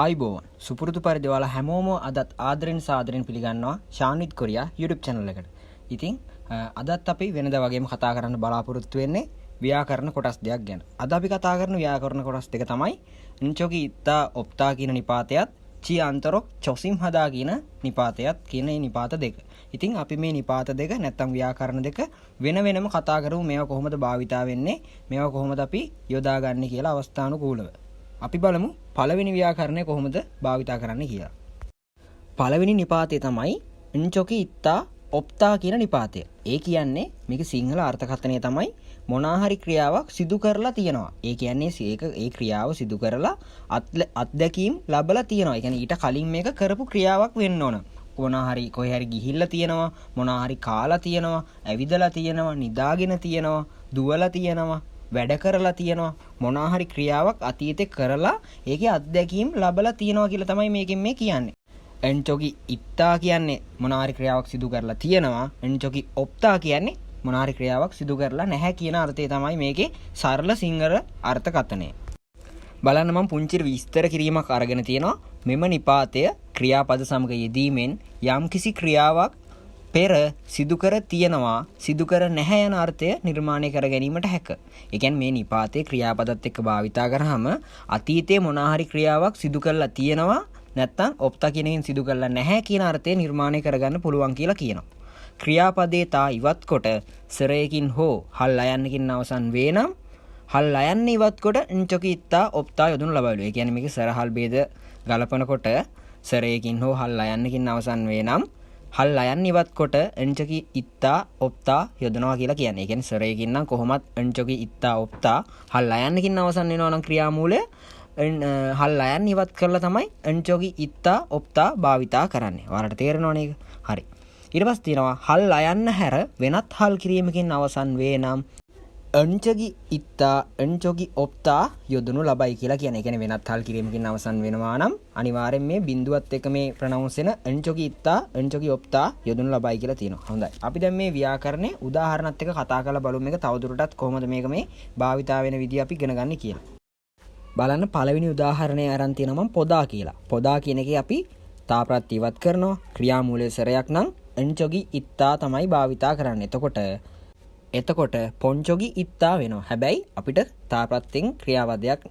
ආයිබෝවන් සුපුරුදු පරිදි ඔයාලා හැමෝම අදත් ආදරෙන් සාදරෙන් පිළිගන්නවා ශාන්විත් කොරියා YouTube channel එකට. ඉතින් අදත් අපි වෙනදා වගේම කතා කරන්න බලාපොරොත්තු වෙන්නේ ව්‍යාකරණ කොටස් දෙකක් ගැන. අද අපි කතා කරන ව්‍යාකරණ කොටස් දෙක තමයි එන්චොකි ඉත්තා ඔප්තා කියන නිපාතයත් චි අන්තරොක් චොසිම් හදා කියන නිපාතයත් කියන මේ නිපාත දෙක. ඉතින් අපි මේ නිපාත දෙක නැත්තම් ව්‍යාකරණ දෙක වෙන වෙනම කතා කරමු. මේවා කොහොමද භාවිතා වෙන්නේ? මේවා කොහොමද අපි යොදාගන්නේ කියලා අවස්ථානුකූලව. අපි බලමු පළවෙනි ව්‍යාකරණය කොහොමද භාවිතා කරන්න කියලා. පළවෙනි නිපාතය තමයි එන්චොකි ඉත්තා ඔප්තා කියන නිපාතය. ඒ කියන්නේ මේක සිංහල අර්ථකථනය තමයි මොනාහරි ක්‍රියාවක් සිදු කරලා තියෙනවා. ඒ කියන්නේ ඒ ක්‍රියාව සිදු කරලා අත්දැකීම් ලැබලා තියෙනවා. ඒ කියන්නේ ඊට කලින් මේක කරපු ක්‍රියාවක් වෙන්න ඕන. මොනාහරි කොහේ හරි ගිහිල්ලා තියෙනවා, මොනාහරි කාලා තියෙනවා, ඇවිදලා තියෙනවා, නිදාගෙන තියෙනවා, දුවලා තියෙනවා, වැඩ කරලා තියෙනවා, මොනාහරි ක්‍රියාවක් අතීතේ කරලා ඒකේ අත්දැකීම් ලැබලා තියෙනවා කියලා තමයි මේකෙන් මේ කියන්නේ. එන්චොකි ඉත්තා කියන්නේ මොනාහරි ක්‍රියාවක් සිදු කරලා තියෙනවා. එන්චොකි ඔප්තා කියන්නේ මොනාහරි ක්‍රියාවක් සිදු කරලා නැහැ කියන අර්ථය තමයි මේකේ සරල සිංහල අර්ථකථනය. බලන්න මම පුංචි විස්තර කිරීමක් අරගෙන තියෙනවා. මෙම නිපාතය ක්‍රියාපද සමග යෙදීමෙන් යම්කිසි ක්‍රියාවක් පෙර සිදු කර තියෙනවා සිදු කර නැහැ යන අර්ථය නිර්මාණය කර ගැනීමට හැක. ඒ කියන්නේ මේ නිපාතේ ක්‍රියාපදත් එක්ක භාවිතා කරාම අතීතයේ මොනාහරි ක්‍රියාවක් සිදු කරලා තියෙනවා නැත්නම් ඔප්තා කියන එකෙන් සිදු කරලා නැහැ කියන අර්ථය නිර්මාණය කරගන්න පුළුවන් කියලා කියනවා. ක්‍රියාපදේ තා ඉවත් කොට සරයකින් හෝ හල් අයන්නකින් අවසන් වේ නම් හල් අයන්න ඉවත් කොට එන්චොකි ඉත්තා ඔප්තා යොදනු ලබයිලු. ඒ කියන්නේ මේක සරහල් ભેද ගලපනකොට සරයකින් හෝ හල් අයන්නකින් අවසන් වේ නම් හල් අයන්න ඉවත් කොට එන්චොකි ඉත්තා ඔප්තා යොදනවා කියලා කියන්නේ. ඒ කියන්නේ සරයකින් නම් කොහොමත් එන්චොකි ඉත්තා ඔප්තා හල් අයන්නකින් අවසන් වෙනවා නම් ක්‍රියාමූලය හල් අයන්න ඉවත් කරලා තමයි එන්චොකි ඉත්තා ඔප්තා භාවිතා කරන්නේ. ඔයාලට තේරෙනවනේ ඒක? හරි. ඊට පස්සේ තියෙනවා හල් අයන්න හැර වෙනත් හල් කිරීමකින් අවසන් වේ නම් එන්චොකි ඉත්තා එන්චොකි ඔප්තා යොදනු ලබයි කියලා කියන්නේ. ඒ කියන්නේ වෙනත් හල් කිරීමකින් අවසන් වෙනවා නම් අනිවාර්යෙන් මේ බිඳුවත් එක්ක මේ ප්‍රොනවුන්ස් වෙන එන්චොකි ඉත්තා එන්චොකි ඔප්තා යොදනු ලබයි කියලා තියෙනවා. හොඳයි. අපි දැන් මේ ව්‍යාකරණේ උදාහරණත් එක්ක කතා කරලා බලමු මේක තවදුරටත් කොහොමද මේක මේ භාවිතා වෙන විදිය අපි ඉගෙන ගන්න කියලා. බලන්න පළවෙනි උදාහරණය අරන් තියෙනවා මම පොදා කියලා. පොදා කියන එකේ අපි තා ප්‍රත්‍ය ඉවත් කරනවා. ක්‍රියාමූලයේ සරයක් නම් එන්චොකි ඉත්තා තමයි භාවිතා කරන්නේ. එතකොට පොන්චොගි ඉත්තා වෙනවා. හැබැයි අපිට තා ප්‍රත්‍යෙන් ක්‍රියාපදයක්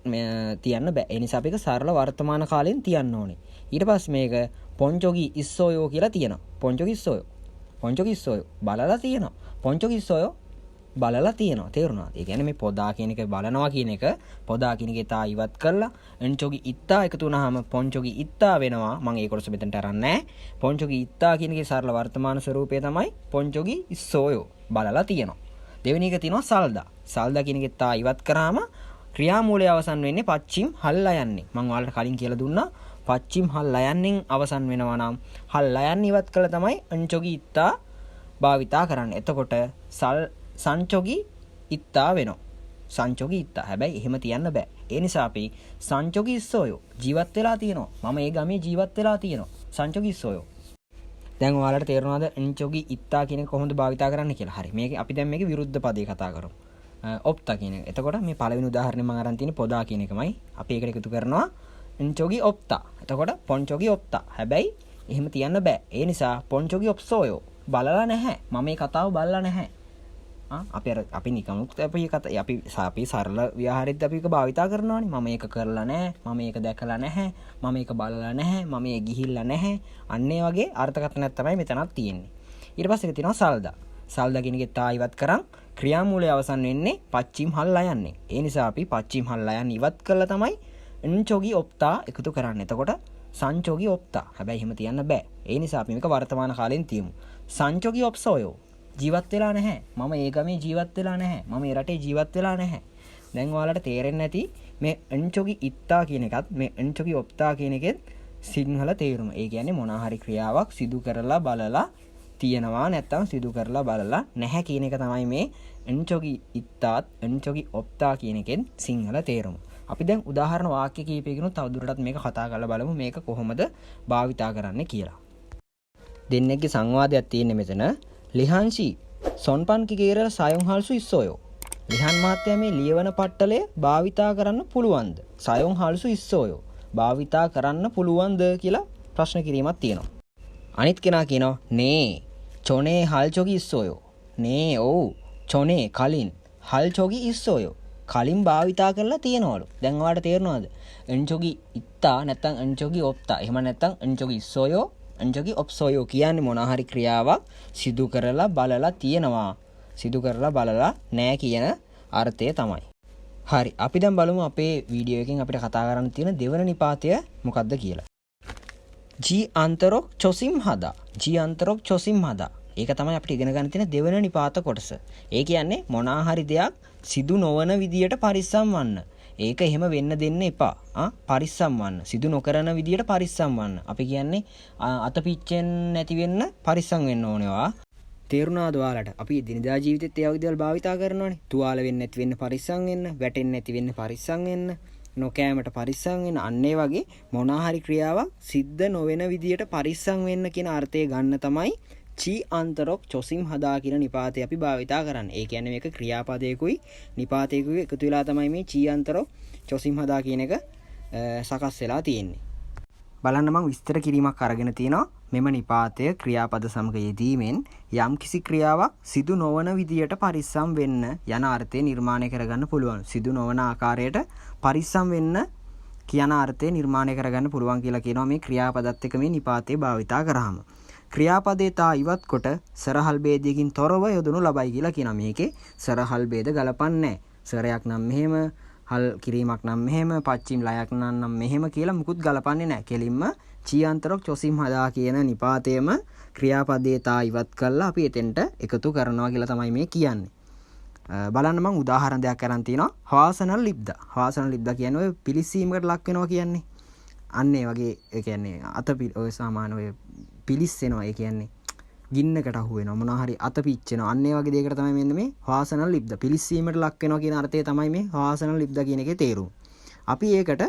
තියන්න බෑ. ඒ නිසා අපි ඒක සරල වර්තමාන කාලෙන් තියන්න ඕනේ. ඊට පස්සේ මේක පොන්චොගි ඉස්සෝයෝ කියලා තියෙනවා. පොන්චොගි ඉස්සෝයෝ බලලා තියෙනවා. පොන්චොගි ඉස්සෝයෝ බලලා තියෙනවා. තේරුණාද? ඒ කියන්නේ මේ පොදා කියන එක බලනවා කියන එක පොදා කියන එකේ තා ඉවත් කරලා එන්චොගි ඉත්තා එකතු වුණාම පොන්චොගි ඉත්තා වෙනවා. මම ඒ කොටස මෙතනට අරන් නැහැ. පොන්චොගි ඉත්තා කියන එකේ සරල වර්තමාන ස්වරූපය තමයි පොන්චොගි ඉස්සෝයෝ බලලා තියෙනවා. දෙවෙනි එක තියෙනවා සල්දා. සල්දා කියන එකේ තා ඉවත් කරාම ක්‍රියාමූලය අවසන් වෙන්නේ පච්චිම් හල් අයන්නේ. මම ඔයාලට කලින් කියලා දුන්නා පච්චිම් හල් අයන්නෙන් අවසන් වෙනවා නම් හල් අයන්න ඉවත් කළා තමයි එන්චොගි ඉත්තා භාවිතා කරන්නේ. එතකොට සංචොගි ඉත්තා වෙනවා. සංචොගි ඉත්තා. හැබැයි එහෙම තියන්න බෑ. ඒ නිසා අපි සංචොගි ඉස්සෝයෝ ජීවත් වෙලා තියෙනවා. මම ඒ ගමේ ජීවත් වෙලා තියෙනවා. සංචොගි ඉස්සෝයෝ. දැන් ඔයාලට තේරුණාද එන්චොගි ඉත්තා කියන එක කොහොමද භාවිතා කරන්න කියලා? හරි. මේක අපි දැන් මේකේ විරුද්ධ පදේ කතා කරමු. ඔප්තා කියන එක. එතකොට මේ පළවෙනි උදාහරණය මම අරන් තියෙන්නේ පොදා කියන එකමයි. අපි ඒකට එකතු කරනවා එන්චොගි ඔප්තා. එතකොට පොන්චොගි ඔප්තා. හැබැයි එහෙම තියන්න බෑ. ඒ නිසා පොන්චොගි ඔප්සෝයෝ බලලා නැහැ. මම මේ කතාව බලලා නැහැ. අපි නිකමුත් අපි සරල ව්‍යවහාරෙත් අපි ඒක භාවිතා කරනවානේ. මම ඒක කරලා නැහැ, මම ඒක දැකලා නැහැ, මම ඒක බලලා නැහැ, මම ඒ ගිහිල්ලා නැහැ. අන්න ඒ වගේ අර්ථකථනයක් තමයි මෙතනක් තියෙන්නේ. ඊට පස්සේ එක තියෙනවා සල්දා. සල්දා කියන එකේ තා ඉවත් කරන් ක්‍රියාමූලය අවසන් වෙන්නේ පච්චිම් හල් අයන්නේ. ඒ නිසා අපි පච්චිම් හල් අයන් ඉවත් කළා තමයි එන්චොගි ඔප්තා එකතු කරන්නේ. එතකොට සංචොගි ඔප්තා. හැබැයි එහෙම තියන්න බෑ. ඒ නිසා අපි මේක වර්තමාන කාලෙන් තියමු. සංචොගි ඔප්සෝයෝ ජීවත් වෙලා නැහැ. මම ඒ ගමේ ජීවත් වෙලා නැහැ. මම ඒ රටේ ජීවත් වෙලා නැහැ. දැන් ඔයාලට තේරෙන්නේ නැති මේ එන්චොගි ඉත්තා කියන එකත් මේ එන්චොගි ඔප්තා කියන එකෙත් සිංහල තේරුම. ඒ කියන්නේ මොනාහරි ක්‍රියාවක් සිදු කරලා බලලා තියෙනවා නැත්නම් සිදු කරලා බලලා නැහැ කියන එක තමයි මේ එන්චොගි ඉත්තාත් එන්චොගි ඔප්තා කියන එකෙන් සිංහල තේරුම. අපි දැන් උදාහරණ වාක්‍ය කීපයකින් තවදුරටත් මේක කතා කරලා බලමු මේක කොහොමද භාවිතා කරන්න කියලා. දෙන්නෙක්ගේ සංවාදයක් තියෙන්නේ මෙතන. ලිහන්සි සොන්පන්කිගේර සයොන්හල්සු ඉස්සෝයෝ. ලිහන් මහත්තයා මේ ලියවන පට්ටලය භාවිතා කරන්න පුළුවන්ද? සයොන්හල්සු ඉස්සෝයෝ. භාවිතා කරන්න පුළුවන්ද කියලා ප්‍රශ්න කිරීමක් තියෙනවා. අනිත් කෙනා කියනවා නේ චොනේ හල් චොගි ඉස්සෝයෝ. නේ ඔව් චොනේ කලින් හල් චොගි ඉස්සෝයෝ. කලින් භාවිතා කරලා තියෙනවලු. දැන් ඔයාලට තේරෙනවද? එන්චොගි ඉත්තා නැත්නම් එන්චොගි ඔප්තා. එහෙම නැත්නම් එන්චොගි ඉස්සෝයෝ එන්චොගි ඔප්සෝයෝ කියන්නේ මොනවා හරි ක්‍රියාවක් සිදු කරලා බලලා තියෙනවා. සිදු කරලා බලලා නෑ කියන අර්ථය තමයි. හරි අපි දැන් බලමු අපේ වීඩියෝ එකෙන් අපිට කතා කරන්න තියෙන දෙවන නිපාතය මොකක්ද කියලා. ජී අන්තරොක් චොසිම් හදා. ජී අන්තරොක් චොසිම් හදා. ඒක තමයි අපිට ඉගෙන ගන්න තියෙන දෙවන නිපාත කොටස. ඒ කියන්නේ මොනවා හරි දෙයක් සිදු නොවන විදියට පරිස්සම් වන්න. ඒක එහෙම වෙන්න දෙන්න එපා. පරිස්සම් වන්න. සිදු නොකරන විදියට පරිස්සම් වන්න. අපි කියන්නේ අත පිච්චෙන්නේ නැති වෙන්න පරිස්සම් වෙන්න ඕනවා. තේරුණාද ඔයාලට? අපි දිනදා ජීවිතේත් ඒ වගේ දේවල් භාවිතා කරනවානේ. තුවාල වෙන්නේ නැති වෙන්න පරිස්සම් වෙන්න, වැටෙන්නේ නැති වෙන්න පරිස්සම් වෙන්න, නොකෑමට පරිස්සම් වෙන්න. අන්න ඒ වගේ මොනවා හරි ක්‍රියාවක් සිද්ධ නොවන විදියට පරිස්සම් වෙන්න කියන අර්ථය ගන්න තමයි චී අන්තරොක් චොසිම් හදා කියන නිපාතය අපි භාවිතා කරන්නේ. ඒ කියන්නේ මේක ක්‍රියාපදයකුයි නිපාතයකුයි එකතු වෙලා තමයි මේ චී අන්තරොක් චොසිම් හදා කියන එක සකස් වෙලා තියෙන්නේ. බලන්න මම විස්තර කිරීමක් අරගෙන තිනවා. මෙම නිපාතය ක්‍රියාපද සමග යෙදීමෙන් යම් කිසි ක්‍රියාවක් සිදු නොවන විදියට පරිස්සම් වෙන්න යන අර්ථය නිර්මාණය කරගන්න පුළුවන්. සිදු නොවන ආකාරයට පරිස්සම් වෙන්න කියන අර්ථය නිර්මාණය කරගන්න පුළුවන් කියලා කියනවා මේ ක්‍රියාපදත් එක්ක මේ නිපාතේ භාවිතා කරාම. ක්‍රියාපදේ තා ඉවත් කොට සරහල් ભેදයකින් තොරව යොදනු ලබයි කියලා කියනවා. මේකේ සරහල් ભેද ගලපන්නේ නැහැ. සරයක් නම් මෙහෙම, හල් කිරීමක් නම් මෙහෙම, පච්චිම් ලයක් නම් මෙහෙම කියලා මුකුත් ගලපන්නේ නැහැ. කෙලින්ම චීයන්තරොක් චොසිම් හදා කියන නිපාතයේම ක්‍රියාපදේ තා ඉවත් කරලා අපි එතෙන්ට එකතු කරනවා කියලා තමයි මේ කියන්නේ. බලන්න මම උදාහරණ දෙයක් අරන් තිනවා. හවාසනල් ලිබ්දා. හවාසනල් ලිබ්දා කියන්නේ ඔය පිලිස්සීමකට ලක් වෙනවා කියන්නේ. අන්න ඒ වගේ ඒ කියන්නේ ඔය සාමාන්‍ය ඔය පිලිස්සෙනවා. ඒ කියන්නේ ගින්නකට අහු වෙනවා. මොනවා හරි අත පිච්චෙනවා. අන්න ඒ වගේ දෙයකට තමයි මෙන්න මේ හවාසනල් ලිබ්දා. පිලිස්සීමට ලක් වෙනවා කියන අර්ථය තමයි මේ හවාසනල් ලිබ්දා කියන එකේ තේරුම. අපි ඒකට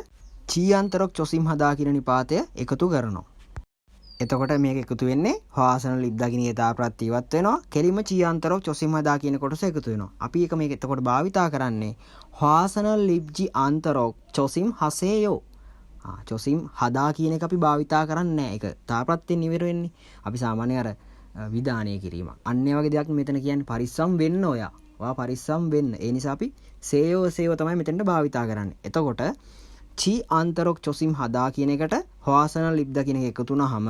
චීයන්තරොක් චොසිම් හදා කියන නිපාතය එකතු කරනවා. එතකොට මේක එකතු වෙන්නේ හවාසනල් ලිබ්දා කියන යථා ප්‍රත්‍ය ඉවත් වෙනවා. කෙලින්ම චීයන්තරොක් චොසිම් හදා කියන කොටස එකතු වෙනවා. අපි ඒක මේක එතකොට භාවිතා කරන්නේ හවාසනල් ලිබ්ජි අන්තරොක් චොසිම් හසේයෝ. චොසිම් හදා කියන එක අපි භාවිතා කරන්නේ නැහැ. ඒක තාප්‍රත්‍යෙන් ඉවර වෙන්නේ. අපි සාමාන්‍යයෙන් අර විධානය කිරීම. අන්න ඒ වගේ දෙයක් මෙතන කියන්නේ පරිස්සම් වෙන්න ඔයා. පරිස්සම් වෙන්න. ඒ නිසා අපි සේයෝ සේව තමයි මෙතෙන්ට භාවිතා කරන්නේ. එතකොට චී අන්තරොක් චොසිම් හදා කියන එකට හවාසනල් ලිබ්දා කියන එක එකතු වුනහම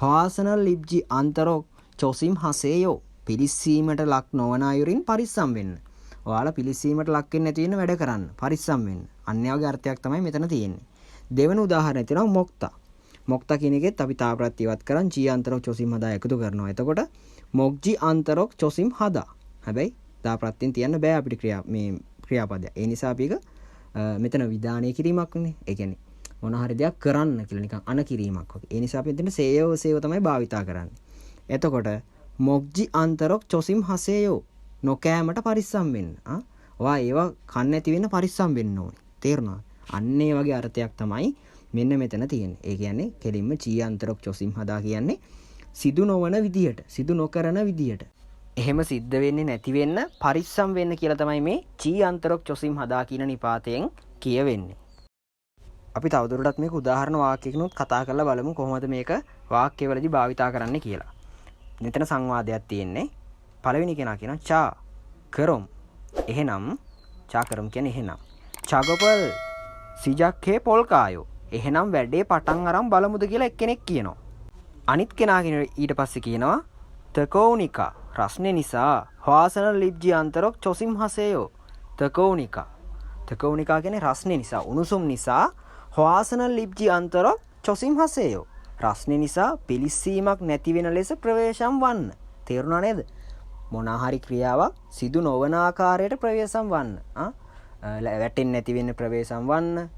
හවාසනල් ලිබ්ජි අන්තරොක් චොසිම් හසේයෝ පිලිස්සීමට ලක් නොවන අයුරින් පරිස්සම් වෙන්න. ඔයාලා පිලිස්සීමට ලක් වෙන්නේ නැති වෙන වැඩ කරන්න. පරිස්සම් වෙන්න. අන්න ඒ වගේ අර්ථයක් තමයි මෙතන තියෙන්නේ. දෙවන උදාහරණය තියෙනවා මොක්තා. මොක්තා කියන එකෙත් අපි තාප්‍රත්‍ය ඉවත් කරන් චී අන්තරොක් චොසිම් හදා එකතු කරනවා. එතකොට මොග්ජි අන්තරොක් චොසිම් හදා. හැබැයි තාප්‍රත්‍යෙන් තියන්න බෑ අපිට ක්‍රියාපදය. ඒ නිසා අපි ඒක මෙතන විධානය කිරීමක් නේ. ඒ කියන්නේ මොන හරි දෙයක් කරන්න කියලා නිකන් අන කිරීමක් වගේ. ඒ නිසා අපි එතන සේයෝ සේව තමයි භාවිතා කරන්නේ. එතකොට මොග්ජි අන්තරොක් චොසිම් හසේයෝ නොකෑමට පරිස්සම් වෙන්න. ඔයා ඒවා කන්න නැති වෙන්න පරිස්සම් වෙන්න ඕනේ. තේරුණාද? අන්න ඒ වගේ අර්ථයක් තමයි මෙන්න මෙතන තියෙන්නේ. ඒ කියන්නේ කෙලින්ම චී අන්තරොක් චොසිම් හදා කියන්නේ සිදු නොවන විදියට, සිදු නොකරන විදියට. එහෙම සිද්ධ වෙන්නේ නැති වෙන්න පරිස්සම් වෙන්න කියලා තමයි මේ චී අන්තරොක් චොසිම් හදා කියන නිපාතයෙන් කියවෙන්නේ. අපි තවදුරටත් මේක උදාහරණ වාක්‍යයකිනුත් කතා කරලා බලමු කොහොමද මේක වාක්‍යවලදී භාවිතා කරන්න කියලා. මෙතන සංවාදයක් තියෙන්නේ. පළවෙනි කෙනා කියනවා චා කරොම්. එහෙනම් චා කරොම් කියන්නේ එහෙනම්. චගපල් සිජක්හේ පොල්කායෝ. එහෙනම් වැඩේ පටන් අරන් බලමුද කියලා එක්කෙනෙක් කියනවා. අනිත් කෙනා ඊට පස්සේ කියනවා තකෝනිකා රස්නේ නිසා හවාසනල් ලිබ්ජි අන්තරොක් චොසිම් හසේයෝ. තකෝනිකා. තකෝනිකා කියන්නේ රස්නේ නිසා, උණුසුම් නිසා හවාසනල් ලිබ්ජි අන්තරොක් චොසිම් හසේයෝ. රස්නේ නිසා පිලිස්සීමක් නැති වෙන ලෙස ප්‍රවේශම් වන්න. තේරුණා නේද? මොනවා හරි ක්‍රියාවක් සිදු නොවන ආකාරයට ප්‍රවේශම් වන්න. වැටෙන්නේ නැති වෙන්න ප්‍රවේශම් වන්න.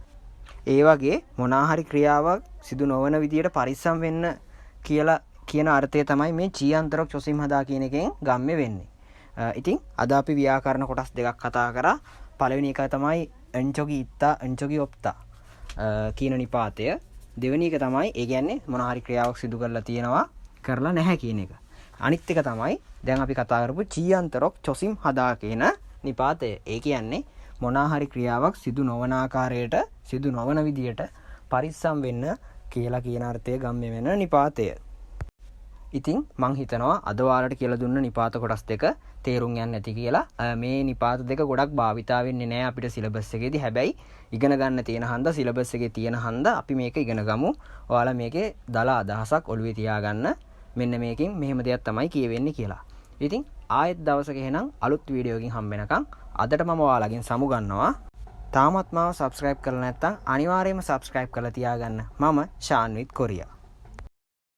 ඒ වගේ මොනවා හරි ක්‍රියාවක් සිදු නොවන විදියට පරිස්සම් වෙන්න කියලා කියන අර්ථය තමයි මේ චී අන්තරොක් චොසිම් හදා කියන එකෙන් ගම්මේ වෙන්නේ. ඉතින් අද අපි ව්‍යාකරණ කොටස් දෙකක් කතා කරා. පළවෙනි එක තමයි එන්චොගි ඉත්තා එන්චොගි ඔප්තා කියන නිපාතය. දෙවෙනි එක තමයි ඒ කියන්නේ මොන හරි ක්‍රියාවක් සිදු කරලා තියෙනවා කරලා නැහැ කියන එක. අනිත් එක තමයි දැන් අපි කතා කරපු චී අන්තරොක් චොසිම් හදා කියන නිපාතය. ඒ කියන්නේ මොන හරි ක්‍රියාවක් සිදු නොවන ආකාරයට සිදු නොවන විදියට පරිස්සම් වෙන්න කියලා කියන අර්ථය ගම්ම වෙන නිපාතය. ඉතින් මං හිතනවා අද ඔයාලට කියලා දුන්න නිපාත කොටස් දෙක තේරුම් යන්න ඇති කියලා. මේ නිපාත දෙක ගොඩක් භාවිතා වෙන්නේ නැහැ අපිට සිලබස් එකේදී. හැබැයි ඉගෙන ගන්න තියෙන හන්ද සිලබස් එකේ තියෙන හන්ද අපි මේක ඉගෙන ගමු. ඔයාලා මේකේ දල අදහසක් ඔළුවේ තියාගන්න. මෙන්න මේකෙන් මෙහෙම දෙයක් තමයි කියවෙන්නේ කියලා. ඉතින් ආයෙත් දවසක එහෙනම් අලුත් වීඩියෝ එකකින් හම්බ වෙනකන් අදට මම ඔයාලගෙන් සමු ගන්නවා. තාමත් මාව subscribe කරලා නැත්නම් අනිවාර්යයෙන්ම subscribe කරලා තියාගන්න. මම ශාන්විත් කොරියා.